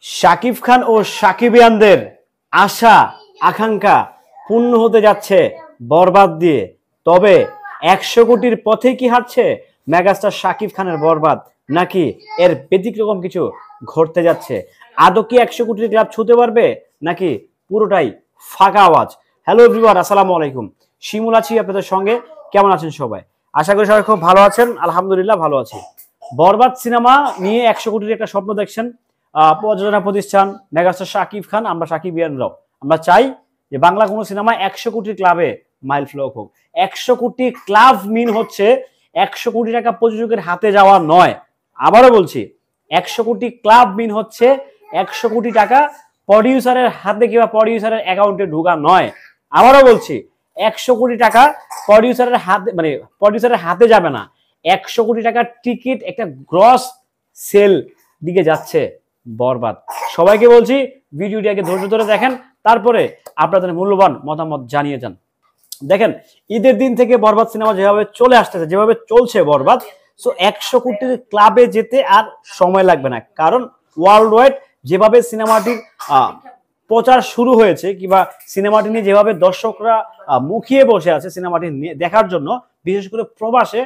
শাকিব খান ও সাকিবিয়ানদের আশা আকাঙ্ক্ষা পূর্ণ হতে যাচ্ছে বরবাদ দিয়ে। তবে 100 কোটির পথে কি হাঁটছে মেগাস্টার শাকিব খানের বরবাদ, নাকি এর ব্যতিক্রম কিছু ঘটতে যাচ্ছে? আদৌ কি 100 কোটির ক্লাব ছুঁতে পারবে, নাকি পুরোটাই ফাঁকা আওয়াজ? হ্যালো এভরিওয়ান, আসসালামু আলাইকুম। শিমুল আছি আপনাদের সঙ্গে। কেমন আছেন সবাই? আশা করি সবাই খুব ভালো আছেন। আলহামদুলিল্লাহ ভালো আছি। বরবাদ সিনেমা নিয়ে 100 কোটির একটা স্বপ্ন দেখছেন প্রযোজনা প্রতিষ্ঠান মেগাস্টার শাকিব খান, আমরা সাকিবিয়ানরাও। আমরা চাই যে বাংলা কোনো সিনেমা 100 কোটির ক্লাবে মাইল ফ্লপ হোক। 100 কোটি ক্লাব মিন হচ্ছে 100 কোটি টাকা প্রযোজকের হাতে যাওয়া নয়। আবারও বলছি, 100 কোটি ক্লাব মিন হচ্ছে 100 কোটি টাকা প্রডিউসারের হাতে কিংবা প্রডিউসারের অ্যাকাউন্টে ঢোকা নয়। আবারও বলছি, 100 কোটি টাকা প্রডিউসারের হাতে, মানে প্রডিউসারের হাতে যাবে না। 100 কোটি টাকার টিকিট একটা গ্রস সেল দিকে যাচ্ছে বরবাদ। সবাইকে বলছি ভিডিওটি আগে ধৈর্য ধরে দেখেন, তারপরে আপনাদের মূল্যবান মতামত জানিয়ে যান। দেখেন, ঈদের দিন থেকে বরবাদ সিনেমা যেভাবে চলে আসতেছে, যেভাবে চলছে বরবাদ, সো 100 কোটির ক্লাবে যেতে আর সময় লাগবে না। কারণ ওয়ার্ল্ড ওয়াইড যেভাবে সিনেমাটির প্রচার শুরু হয়েছে, কিংবা সিনেমাটি নিয়ে যেভাবে দর্শকরা মুখিয়ে বসে আছে সিনেমাটি দেখার জন্য, বিশেষ করে প্রবাসে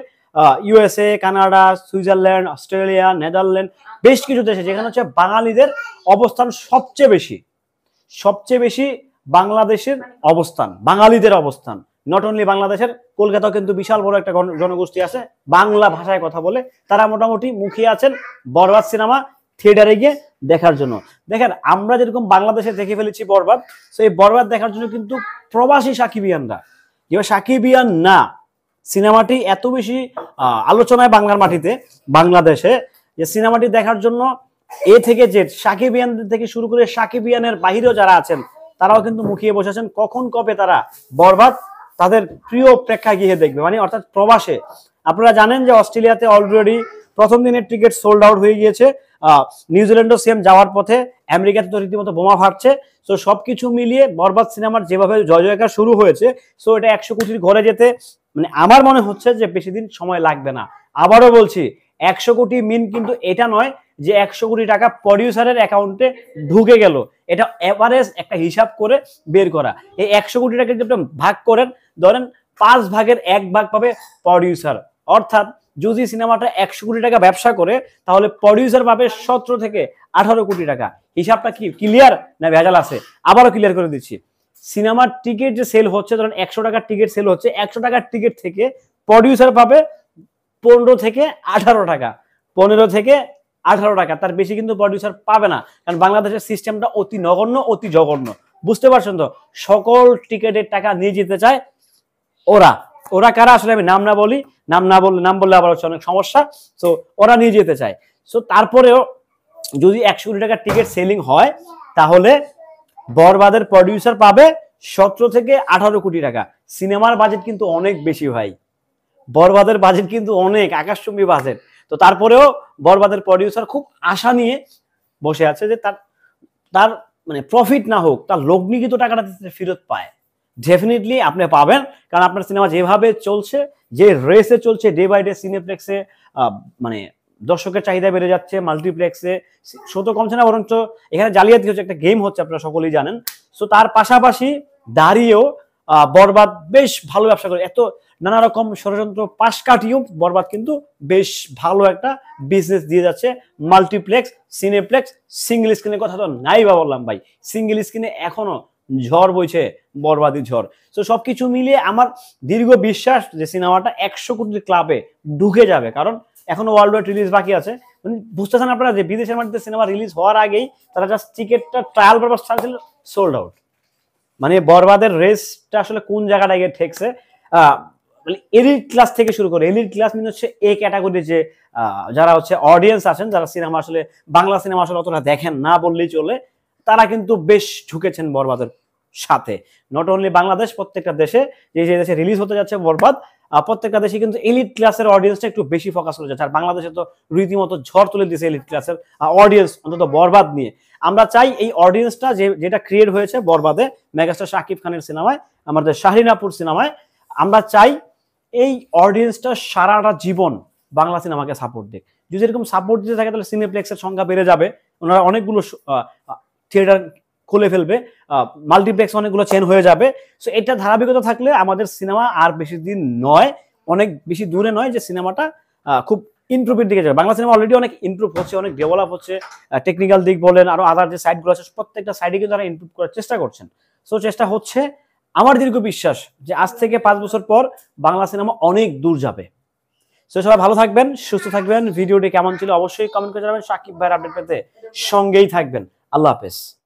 USA, Canada, Switzerland, Australia, Netherland, বেশ কিছু দেশে, যেখানে হচ্ছে বাঙালিদের অবস্থান সবচেয়ে বেশি বাংলাদেশের অবস্থান, বাঙালিদের অবস্থান। নট অনলি বাংলাদেশের, কলকাতাও কিন্তু বিশাল বড় একটা জনগোষ্ঠী আছে বাংলা ভাষায় কথা বলে। তারা মোটামুটি মুখিয়ে আছেন বরবাদ সিনেমা থিয়েটারে গিয়ে দেখার জন্য। দেখেন, আমরা যেরকম বাংলাদেশে দেখে ফেলেছি বরবাদ, তো এই বরবাদ দেখার জন্য কিন্তু প্রবাসী সাকিবিয়ানরা, যেভাবে সাকিবিয়ান না, সিনেমাটি এত বেশি আলোচনায় বাংলার মাটিতে, বাংলাদেশে, যে সিনেমাটি দেখার জন্য এ থেকে জেড সাকিবিয়ানদের থেকে শুরু করে সাকিবিয়ানের বাহিরেও যারা আছেন তারাও কিন্তু মুখিয়ে বসেছেন কখন কবে তারা বরবাদ তাদের প্রিয় প্রেক্ষাগৃহে দেখবে, মানে অর্থাৎ প্রবাসে। আপনারা জানেন যে অস্ট্রেলিয়াতে অলরেডি প্রথম দিনের টিকিট সোল্ড আউট হয়ে গিয়েছে। নিউজিল্যান্ডও সেম যাওয়ার পথে, আমেরিকাতে তো রীতিমতো বোমা ফাটছে। তো সবকিছু মিলিয়ে বরবাদ সিনেমার যেভাবে জয় জয়কার শুরু হয়েছে, সো এটা 100 কোটির ঘরে যেতে, মানে আমার মনে হচ্ছে যে বেশি দিন সময় লাগবে না। আবারও বলছি, 100 কোটি মিন কিন্তু এটা নয় যে 100 কোটি টাকা প্রডিউসারের অ্যাকাউন্টে ঢুকে গেল। এটা এভারেজ একটা হিসাব করে বের করা। এই 100 কোটি টাকা যদি ভাগ করেন, ধরেন 5 ভাগের 1 ভাগ পাবে প্রডিউসার। অর্থাৎ যদি সিনেমাটা 100 কোটি টাকা ব্যবসা করে, তাহলে প্রডিউসার পাবে 17 থেকে 18 কোটি টাকা। হিসাবটা কি ক্লিয়ার না ভেজাল আছে? আবারও ক্লিয়ার করে দিচ্ছি। সিনেমার টিকিট যে সেল হচ্ছে, ধরেন 100 টাকার টিকিট সেল হচ্ছে, 100 টাকার টিকিট থেকে প্রডিউসার পাবে 15 থেকে 18 টাকা, 15 থেকে 18 টাকা, তার বেশি কিন্তু প্রডিউসার পাবে না। কারণ বাংলাদেশের সিস্টেমটা অতি নগণ্য, অতি জঘন্য। বুঝতে পারছেন তো? সকল টিকিটের টাকা নিয়ে যেতে চায় ওরা। ওরা কারা আসলে আমি নাম না বললে আবার হচ্ছে অনেক সমস্যা। তো ওরা নিয়ে যেতে চায়। সো তারপরেও যদি 100 কোটি টাকার টিকিট সেলিং হয়, তাহলে বরবাদের প্রডিউসার পাবে 17 থেকে 18 কোটি টাকা। সিনেমার বাজেট কিন্তু অনেক বেশি ভাই, বরবাদের বাজেট কিন্তু অনেক আকাশচুম্বী বাজেট। তো তারপরেও বরবাদের প্রডিউসার খুব আশা নিয়ে বসে আছে যে তার মানে প্রফিট না হোক, তার লগ্নি কিন্তু টাকাটা ফেরত পায়। ডেফিনেটলি আপনি পাবেন, কারণ আপনার সিনেমা যেভাবে চলছে, যে রেসে চলছে ডে বাই ডে, সিনেপ্লেক্সে মানে দর্শকের চাহিদা বেড়ে যাচ্ছে, মাল্টিপ্লেক্সে শো তো কমছে না, বরঞ্চ এখানে জালিয়াতি হচ্ছে, একটা গেম হচ্ছে, আপনারা সকলেই জানেন। সো তার পাশাপাশি দাঁড়িয়েও বরবাদ বেশ ভালো ব্যবসা করে। এত নানা রকম ষড়যন্ত্র পাশ কাটিয়েও বরবাদ কিন্তু বেশ ভালো একটা বিজনেস দিয়ে যাচ্ছে। মাল্টিপ্লেক্স, সিনেপ্লেক্স, সিঙ্গেল স্ক্রিনের কথা তো নাই বা বললাম ভাই, সিঙ্গেল স্ক্রিনে এখনো ঝড় বইছে, বরবাদি ঝড়। তো সবকিছু মিলিয়ে আমার দীর্ঘ বিশ্বাস যে সিনেমাটা 100 কোটির ক্লাবে ঢুকে যাবে, কারণ এখনো ওয়ার্ল্ড ওয়াইড রিলিজ বাকি আছে। মানে বুঝতেছেন আপনারা যে বিদেশের মাটিতে সিনেমা রিলিজ হওয়ার আগেই তারা জাস্ট টিকিটটা ট্রায়াল পারপাস ছাড়ছিল, সোল্ড আউট। মানে বরবাদের রেসটা আসলে কোন জায়গাটা গিয়ে ঠেকছে। মানে এলিট ক্লাস থেকে শুরু করে, এলিট ক্লাস মানে হচ্ছে এ ক্যাটাগরি, যে যারা হচ্ছে অডিয়েন্স আছেন, যারা সিনেমা আসলে বাংলা সিনেমা আসলে অতটা দেখেন না বললেই চলে, তারা কিন্তু বেশ ঝুঁকেছেন বরবাদের সাথে। নট অনলি বাংলাদেশ, প্রত্যেকটা দেশে, যে যে দেশে রিলিজ হতে যাচ্ছে বরবাদ, প্রত্যেকটা দেশে কিন্তু এলিট ক্লাসের অডিয়েন্সটা একটু বেশি ফোকাস করে যাচ্ছে। আর বাংলাদেশে তো রীতিমতো ঝড় তুলে দিয়েছে এলিট ক্লাসের অডিয়েন্স, অন্তত বরবাদ নিয়ে। আমরা চাই এই অডিয়েন্সটা যেটা ক্রিয়েট হয়েছে বরবাদে, মেগাস্টার শাকিব খানের সিনেমায়, আমাদের শাহরিন আপুর সিনেমায়, আমরা চাই এই অডিয়েন্সটা সারাটা জীবন বাংলা সিনেমাকে সাপোর্ট দেয়। যদি এরকম সাপোর্ট দিতে থাকে, তাহলে সিনেপ্লেক্সের সংখ্যা বেড়ে যাবে, ওনারা অনেকগুলো থিয়েটার খুলে ফেলবে, মাল্টিপ্লেক্স অনেকগুলো চেন হয়ে যাবে। সো এটা ধারাবাহিকতা থাকলে আমাদের সিনেমা আর বেশি দিন নয়, অনেক বেশি দূরে নয় যে সিনেমাটা খুব ইমপ্রুভের দিকে যাবে। বাংলা সিনেমা অলরেডি অনেক ইমপ্রুভ হচ্ছে, অনেক ডেভেলপ হচ্ছে, টেকনিক্যাল দিক বলেন আরো আদার যে সাইডগুলো আছে প্রত্যেকটা সাইডে কিন্তু তারা ইমপ্রুভ করার চেষ্টা করছেন। সো চেষ্টা হচ্ছে, আমার দীর্ঘ বিশ্বাস যে আজ থেকে 5 বছর পর বাংলা সিনেমা অনেক দূর যাবে। সো সবাই ভালো থাকবেন, সুস্থ থাকবেন। ভিডিওটি কেমন ছিল অবশ্যই কমেন্ট করে জানাবেন। সাকিব ভাইয়ের আপডেট পেতে সঙ্গেই থাকবেন। আল্লাহ হাফেজ।